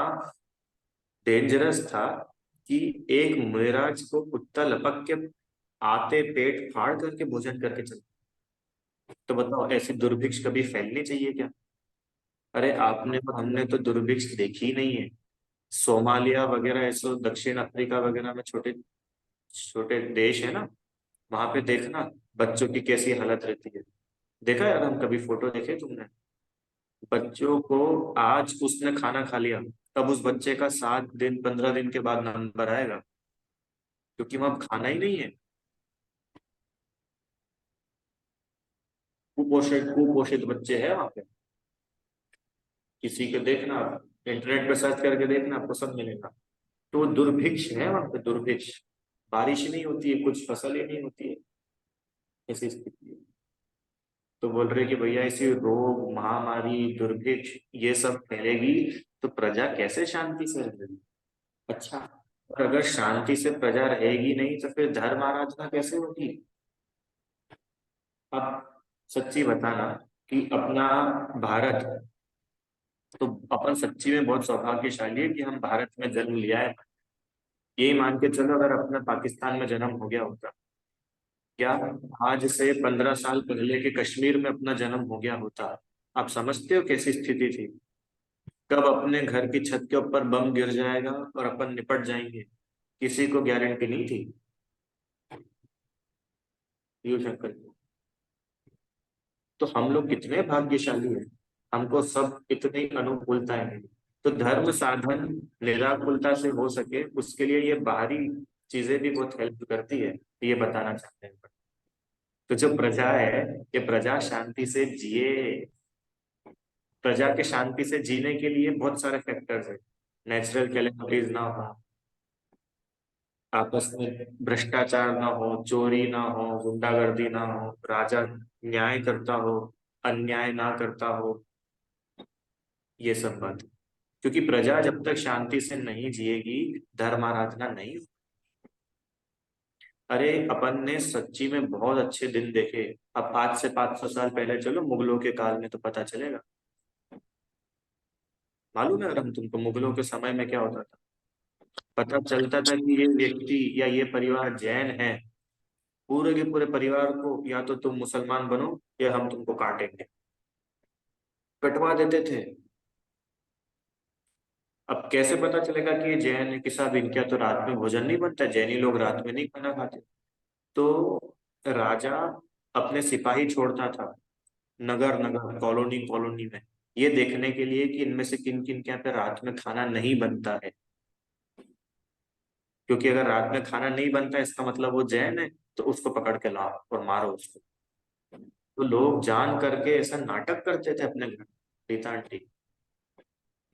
डेंजरस था, कि एक मुनिराज को कुत्ता लपक के आते पेट फाड़ करके भोजन करके चल। तो बताओ, ऐसी दुर्भिक्ष कभी फैलनी चाहिए क्या? अरे आपने तो, हमने तो दुर्भिक्ष देखी ही नहीं है। सोमालिया वगैरह, ऐसे दक्षिण अफ्रीका वगैरह में छोटे छोटे देश है ना, वहां पे देखना बच्चों की कैसी हालत रहती है। देखा यार, हम कभी फोटो देखे तुमने? बच्चों को, आज उसने खाना खा लिया, तब उस बच्चे का 7 दिन 15 दिन के बाद नंबर आएगा, क्योंकि वहां खाना ही नहीं है। कुपोषित कुपोषित बच्चे हैं वहां पे। किसी के देखना, इंटरनेट पे सर्च करके देखना, आपको सब मिलेगा। तो दुर्भिक्ष है वहां पे, दुर्भिक्ष। बारिश नहीं होती है, कुछ फसल ही नहीं होती है, ऐसी स्थिति है। तो बोल रहे कि भैया ऐसी रोग महामारी दुर्भिक्ष ये सब फैलेगी, तो प्रजा कैसे शांति से रहेगी? अच्छा, और अगर शांति से प्रजा रहेगी नहीं, तो फिर धर्म आराधना कैसे होगी? अब सच्ची बताना कि अपना भारत, तो अपन सच्ची में बहुत सौभाग्यशाली है कि हम भारत में जन्म लिया है। यही मान के चलो, अगर अपना पाकिस्तान में जन्म हो गया होता, क्या आज से 15 साल पहले के कश्मीर में अपना जन्म हो गया होता, आप समझते हो कैसी स्थिति थी? कब अपने घर की छत के ऊपर बम गिर जाएगा और अपन निपट जाएंगे, किसी को गारंटी नहीं थी। यूं शंकर, तो हम लोग कितने भाग्यशाली हैं, हमको सब इतनी अनुकूलताएं हैं। तो धर्म साधन निराकुलता से हो सके, उसके लिए ये बाहरी चीजें भी बहुत हेल्प करती है, ये बताना चाहते हैं। तो जो प्रजा है, ये प्रजा शांति से जिए। प्रजा के शांति से जीने के लिए बहुत सारे फैक्टर्स है। नेचुरल कैलेमिटीज ना हो, आपस में भ्रष्टाचार ना हो, चोरी ना हो, गुंडागर्दी ना हो, राजा न्याय करता हो, अन्याय ना करता हो, ये सब बात। क्योंकि प्रजा जब तक शांति से नहीं जिएगी, धर्म आराधना नहीं हो। अरे अपन ने सच्ची में बहुत अच्छे दिन देखे। अब आज से 500 साल पहले चलो, मुगलों के काल में, तो पता चलेगा। मालूम है अगर हम तुमको, मुगलों के समय में क्या होता था? पता चलता था कि ये व्यक्ति या ये परिवार जैन है, पूरे के पूरे परिवार को या तो तुम मुसलमान बनो या हम तुमको काटेंगे, कटवा देते थे। अब कैसे पता चलेगा कि ये जैन है? कि साहब इनके यहाँ तो रात में भोजन नहीं बनता, जैनी लोग रात में नहीं खाना खाते। तो राजा अपने सिपाही छोड़ता था नगर नगर, कॉलोनी कॉलोनी में, ये देखने के लिए कि इनमें से किन किन के यहाँ पे रात में खाना नहीं बनता है। क्योंकि अगर रात में खाना नहीं बनता है इसका मतलब वो जैन है, तो उसको पकड़ के लाओ और मारो उसको। तो लोग जान करके ऐसा नाटक करते थे अपने घर, रीता आंटी,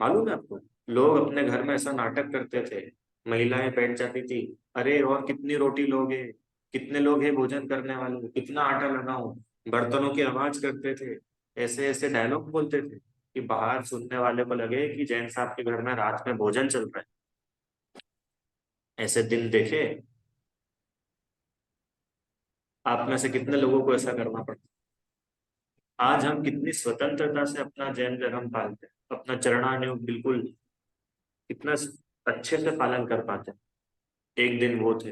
मालूम है आपको? लोग अपने घर में ऐसा नाटक करते थे, महिलाएं बैठ जाती थी, अरे और कितनी रोटी लोगे, कितने लोग हैं भोजन करने वाले, कितना आटा लगाऊं, बर्तनों की आवाज करते थे, ऐसे ऐसे डायलॉग बोलते थे कि बाहर सुनने वाले को लगे कि जैन साहब के घर में रात में भोजन चल रहा है। ऐसे दिन देखे? आप में से कितने लोगों को ऐसा करना पड़ता? आज हम कितनी स्वतंत्रता से अपना जैन धर्म पालते हैं, अपना चरणानुयोग बिल्कुल कितना अच्छे से पालन कर पाते हैं। एक दिन वो थे।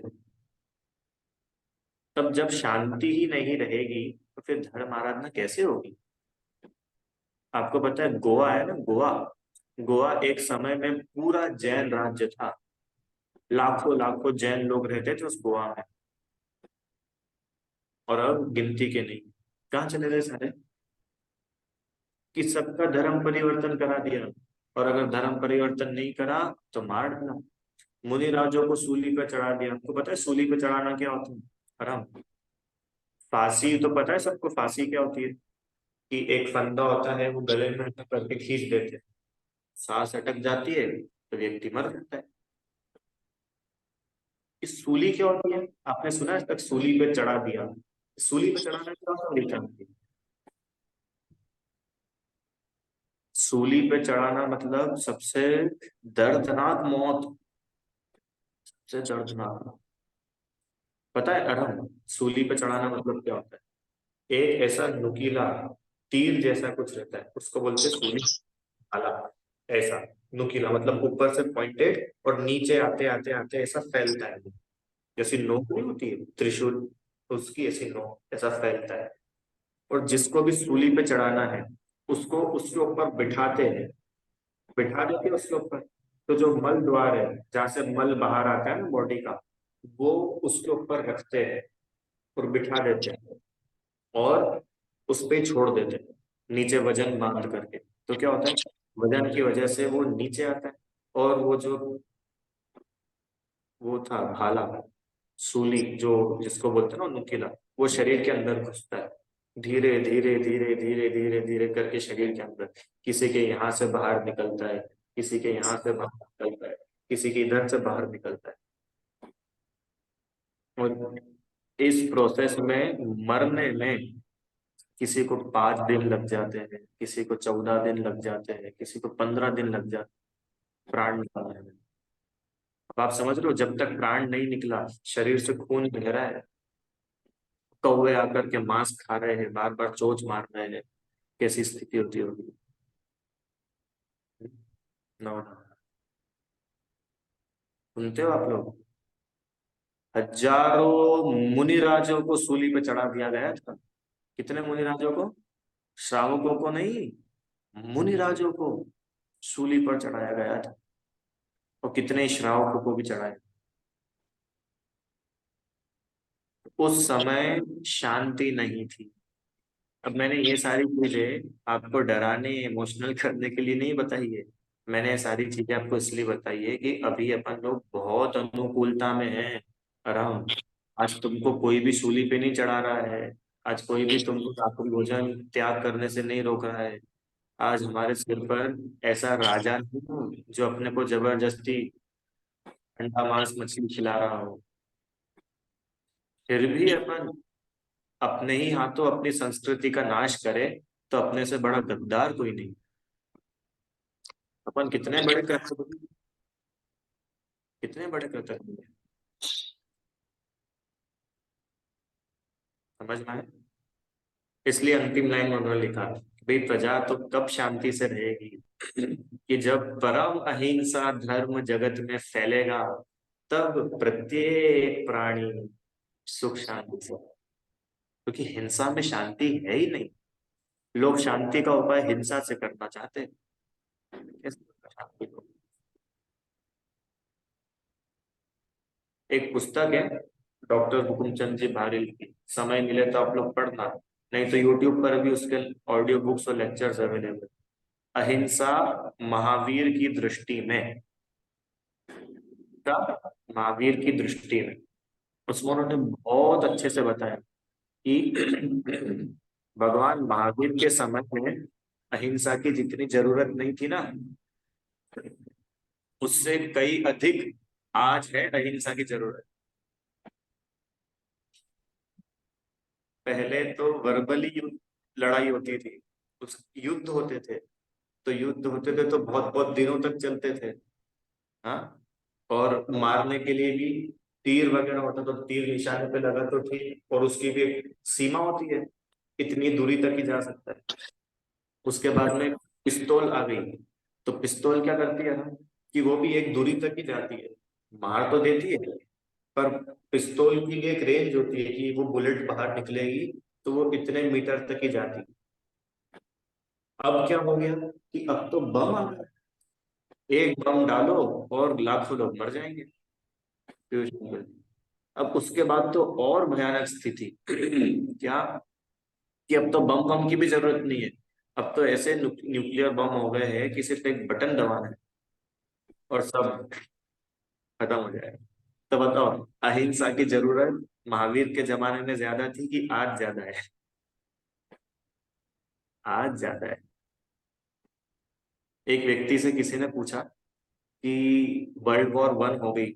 तब जब शांति ही नहीं रहेगी तो फिर धर्म आराधना कैसे होगी? आपको पता है गोवा है ना, गोवा, गोवा एक समय में पूरा जैन राज्य था, लाखों लाखों जैन लोग रहते थे उस गोवा में, और अब गिनती के नहीं, कहाँ चले गए सारे? कि सबका धर्म परिवर्तन करा दिया, और अगर धर्म परिवर्तन नहीं करा तो मार डाला। मुनि राजों को सूली पर चढ़ा दिया। आपको पता है सूली पर चढ़ाना क्या होता है? आराम। फांसी तो पता है सबको, फांसी क्या होती है? कि एक फंदा होता है, वो गले में करके खींच देते हैं, सांस अटक जाती है तो व्यक्ति मर जाता है। इस सूली क्या होती है? आपने सुना है तक सूली पे चढ़ा दिया? सूली पे चढ़ाना क्या होता है? सूली पे चढ़ाना मतलब सबसे दर्दनाक मौत, सबसे दर्दनाक। पता है अरहम, सूली पे चढ़ाना मतलब क्या होता है? एक ऐसा नुकीला तीर जैसा कुछ रहता है, उसको बोलते हैं सूली। आला, ऐसा नुकीला मतलब ऊपर से पॉइंटेड और नीचे आते आते आते ऐसा फैलता है, जैसी नोक नहीं होती है त्रिशूल, उसकी ऐसी नोक ऐसा फैलता है। और जिसको भी सूली पे चढ़ाना है उसको उसके ऊपर बिठाते हैं, बिठा देते हैं उसके ऊपर। तो जो मल द्वार है जहां से मल बाहर आता है ना बॉडी का, वो उसके ऊपर रखते हैं और बिठा देते हैं, और उस पे ही छोड़ देते हैं नीचे वजन बांध करके। तो क्या होता है, वजन की वजह से वो नीचे आता है, और वो जो वो था भाला, सूली जो जिसको बोलते हैं ना नुकीला, वो शरीर के अंदर घुसता है, धीरे धीरे धीरे धीरे धीरे धीरे करके शरीर के अंदर। किसी के यहाँ से बाहर निकलता है, किसी के यहाँ से बाहर निकलता है, किसी के इधर से बाहर निकलता है। और इस प्रोसेस में मरने में किसी को 5 दिन लग जाते हैं, किसी को 14 दिन लग जाते हैं, किसी को 15 दिन लग जाते हैं प्राण निकालने में। अब आप समझ रहे हो, जब तक प्राण नहीं निकला, शरीर से खून बह रहा है, कौवे आकर के मांस खा रहे हैं, बार बार चोंच मार रहे हैं, कैसी स्थिति होती होगी? नो, सुनते हो आप लोग? हजारों मुनि राजों को सूली पे चढ़ा दिया गया था। कितने मुनि राजों को? श्रावकों को नहीं, मुनि राजों को सूली पर चढ़ाया गया था। और कितने श्रावकों को भी चढ़ाया। उस समय शांति नहीं थी। अब मैंने ये सारी चीजें आपको डराने, इमोशनल करने के लिए नहीं बताई है। मैंने ये सारी चीजें आपको इसलिए बताई है कि अभी अपन लोग बहुत अनुकूलता में हैं। आराम। आज तुमको कोई भी सूली पे नहीं चढ़ा रहा है, आज कोई भी तुमको रात्रि भोजन त्याग करने से नहीं रोक रहा है। आज हमारे सिर पर ऐसा राजा नहीं हो जो अपने को जबरदस्ती अंडा मांस मछली खिला रहा हो। फिर भी अपन अपने ही हाथों अपनी संस्कृति का नाश करे, तो अपने से बड़ा गद्दार कोई नहीं। अपन कितने बड़े कृतज्ञ, कितने बड़े कृतज्ञ हैं। समझ में आए? इसलिए अंतिम लाइन में उन्होंने लिखा, भाई प्रजा तो कब शांति से रहेगी, कि जब परम अहिंसा धर्म जगत में फैलेगा, तब प्रत्येक प्राणी सुख शांति से, क्योंकि हिंसा में शांति है ही नहीं। लोग शांति का उपाय हिंसा से करना चाहते हैं। कैसे होगा शांति को? एक पुस्तक है डॉक्टर हुकुमचंद जी भारिल की, समय मिले तो आप लोग पढ़ना, नहीं तो यूट्यूब पर भी उसके ऑडियो बुक्स और लेक्चर्स अवेलेबल। अहिंसा महावीर की दृष्टि में, महावीर की दृष्टि में, उसमें उन्होंने बहुत अच्छे से बताया कि भगवान महावीर के समय में अहिंसा की जितनी जरूरत नहीं थी ना, उससे कई अधिक आज है अहिंसा की जरूरत। पहले तो वर्बली लड़ाई होती थी, उस युद्ध होते थे, तो युद्ध होते थे तो बहुत बहुत दिनों तक चलते थे। हाँ, और मारने के लिए भी तीर वगैरह होता, तो तीर निशाने पे लगा तो ठीक, और उसकी भी एक सीमा होती है, इतनी दूरी तक ही जा सकता है। उसके बाद में पिस्तौल आ गई, तो पिस्तौल क्या करती है ना, कि वो भी एक दूरी तक ही जाती है, मार तो देती है, पर पिस्तौल की भी एक रेंज होती है कि वो बुलेट बाहर निकलेगी तो वो इतने मीटर तक ही जाती है। अब क्या हो गया कि अब तो बम आ गया, एक बम डालो और लाखों लोग मर जाएंगे। अब उसके बाद तो और भयानक स्थिति क्या, कि अब तो बम बम की भी जरूरत नहीं है, अब तो ऐसे न्यूक्लियर बम हो गए हैं कि सिर्फ एक बटन दबाना है और सब खत्म हो जाएगा। तो बताओ, अहिंसा की जरूरत महावीर के जमाने में ज्यादा थी कि आज ज्यादा है? आज ज्यादा है। एक व्यक्ति से किसी ने पूछा कि वर्ल्ड वॉर 1 हो गई,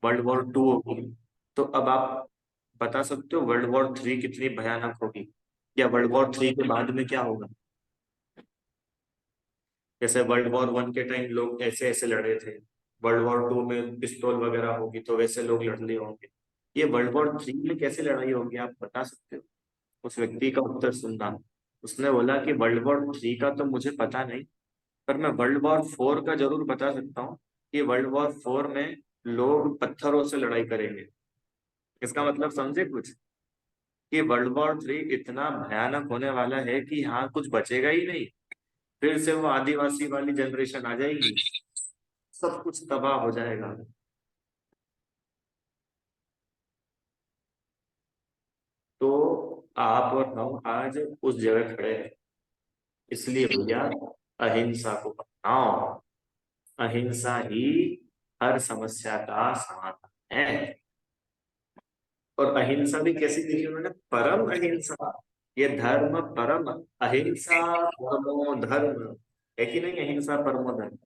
वर्ल्ड वॉर 2 हो गई, तो अब आप बता सकते हो वर्ल्ड वॉर 3 कितनी भयानक होगी, या वर्ल्ड वॉर 3 के बाद में क्या होगा? जैसे वर्ल्ड वॉर 1 के टाइम लोग ऐसे ऐसे लड़े थे, वर्ल्ड वॉर 2 में पिस्तौल वगैरह होगी तो वैसे लोग लड़ लिए होंगे, ये वर्ल्ड वॉर 3 में कैसे लड़ाई होगी, आप बता सकते हो? उस व्यक्ति का उत्तर सुनना। उसने बोला कि वर्ल्ड वॉर 3 का तो मुझे पता नहीं, पर मैं वर्ल्ड वॉर 4 का जरूर बता सकता हूँ कि वर्ल्ड वॉर 4 में लोग पत्थरों से लड़ाई करेंगे। इसका मतलब समझे कुछ, कि वर्ल्ड वॉर 3 इतना भयानक होने वाला है कि यहाँ कुछ बचेगा ही नहीं, फिर से वो आदिवासी वाली जनरेशन आ जाएगी, सब कुछ तबाह हो जाएगा। तो आप और हम आज उस जगह खड़े हैं, इसलिए भैया अहिंसा को अपनाओ। अहिंसा ही हर समस्या का समाधान है। और अहिंसा भी कैसी लिखी उन्होंने, परम अहिंसा। ये धर्म परम, अहिंसा परमो धर्म, है कि नहीं? अहिंसा परमो धर्म,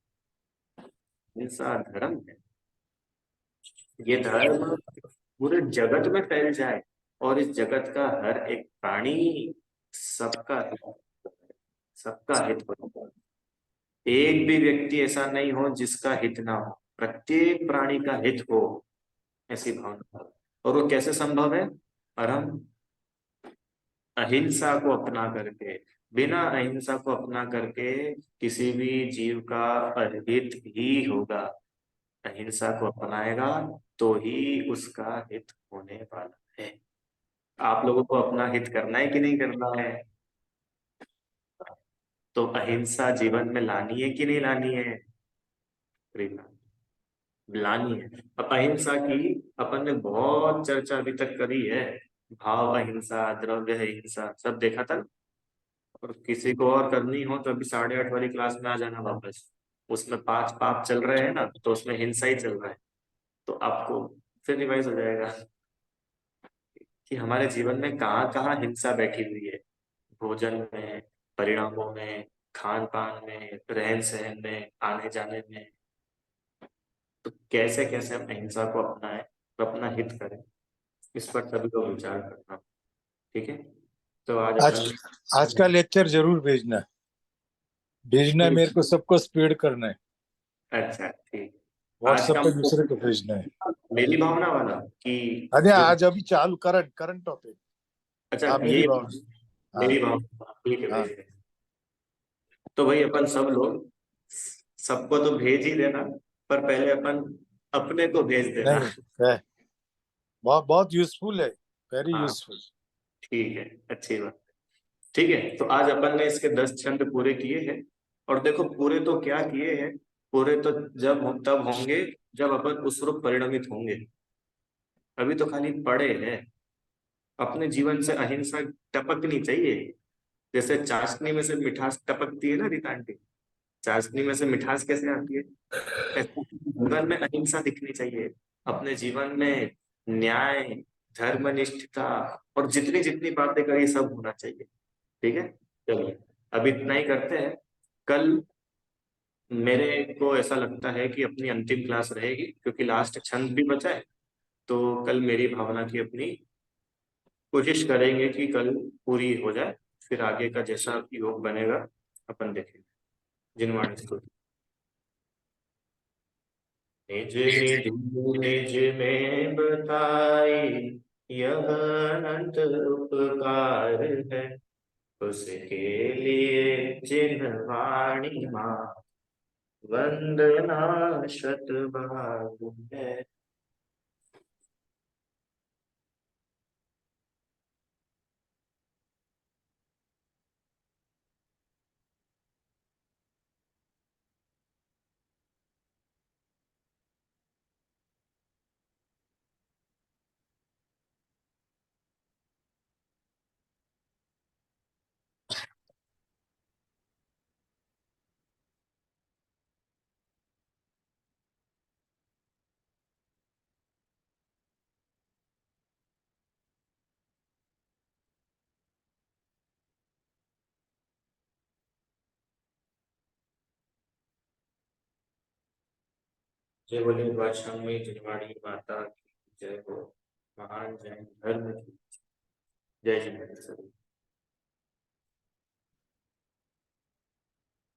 अहिंसा धर्म है। ये धर्म पूरे जगत में फैल जाए और इस जगत का हर एक प्राणी सबका सबका हित हो। एक भी व्यक्ति ऐसा नहीं हो जिसका हित ना हो, प्रत्येक प्राणी का हित हो, ऐसी भावना हो। और वो कैसे संभव है? परम अहिंसा को अपना करके। बिना अहिंसा को अपना करके किसी भी जीव का अहित ही होगा। अहिंसा को अपनाएगा तो ही उसका हित होने वाला है। आप लोगों को अपना हित करना है कि नहीं करना है? तो अहिंसा जीवन में लानी है कि नहीं लानी है? लानी है। अब अहिंसा की अपन ने बहुत चर्चा अभी तक करी है, भाव अहिंसा, द्रव्य अहिंसा, सब देखा था। और किसी को और करनी हो तो अभी 8:30 वाली क्लास में आ जाना वापस। उसमें 5 पाप चल रहे हैं ना, तो उसमें हिंसा ही चल रहा है, तो आपको फिर रिवाइज हो जाएगा कि हमारे जीवन में कहाँ कहाँ हिंसा बैठी हुई है। भोजन में, परिणामों में, खान पान में, रहन सहन में, आने जाने में। तो कैसे कैसे हम अहिंसा को अपनाएं, तो अपना हित करें, इस पर सभी को विचार करना। ठीक है, तो आज आज अपन आज का लेक्चर जरूर भेजना है मेरे को, सबको स्प्रेड करना है। अच्छा ठीक। आज व्हाट्सएप का पे दूसरे को भेजना है। मेरी भावना वाला कि अरे जो, आज अभी चालू करंट करंट टॉपिक। अच्छा हाँ मेरी ये बात। हाँ मेरी भावना, ठीक है हाँ भेज रहे। तो भाई अपन सब लोग सबको तो भेज ही देना, पर पहले अपन अपने को भेज देना। नहीं, बहुत बहुत यूजफुल है, वेरी हाँ यूजफुल। ठीक है, अच्छी बात। ठीक है, तो आज अपन ने इसके 10 छंद पूरे किए हैं। और देखो पूरे तो क्या किए हैं, पूरे तो तब होंगे जब अपन उस रूप परिणमित होंगे। अभी तो खाली पढ़े हैं। अपने जीवन से अहिंसा टपकनी चाहिए। जैसे चाशनी में से मिठास टपकती है ना रीता आंटी, चाशनी में से मिठास कैसे आती है, ऐसे जीवन में अहिंसा दिखनी चाहिए। अपने जीवन में न्याय, धर्मनिष्ठता और जितनी जितनी बातें करी सब होना चाहिए। ठीक है, चलिए अब इतना ही करते हैं। कल मेरे को ऐसा लगता है कि अपनी अंतिम क्लास रहेगी, क्योंकि लास्ट छंद भी बचा है। तो कल मेरी भावना की अपनी कोशिश करेंगे कि कल पूरी हो जाए। फिर आगे का जैसा योग बनेगा अपन देखेंगे। जिनवाणी स्तुति। निज निज निज में बताई, यह अनंत उपकार है। उसके लिए जिनवाणी माँ वंदना शत बार है। जय बोले बादशाह में जिनवाणी माता की जय हो। महान जैन धर्म की जय। जय जिनेन्द्र सर।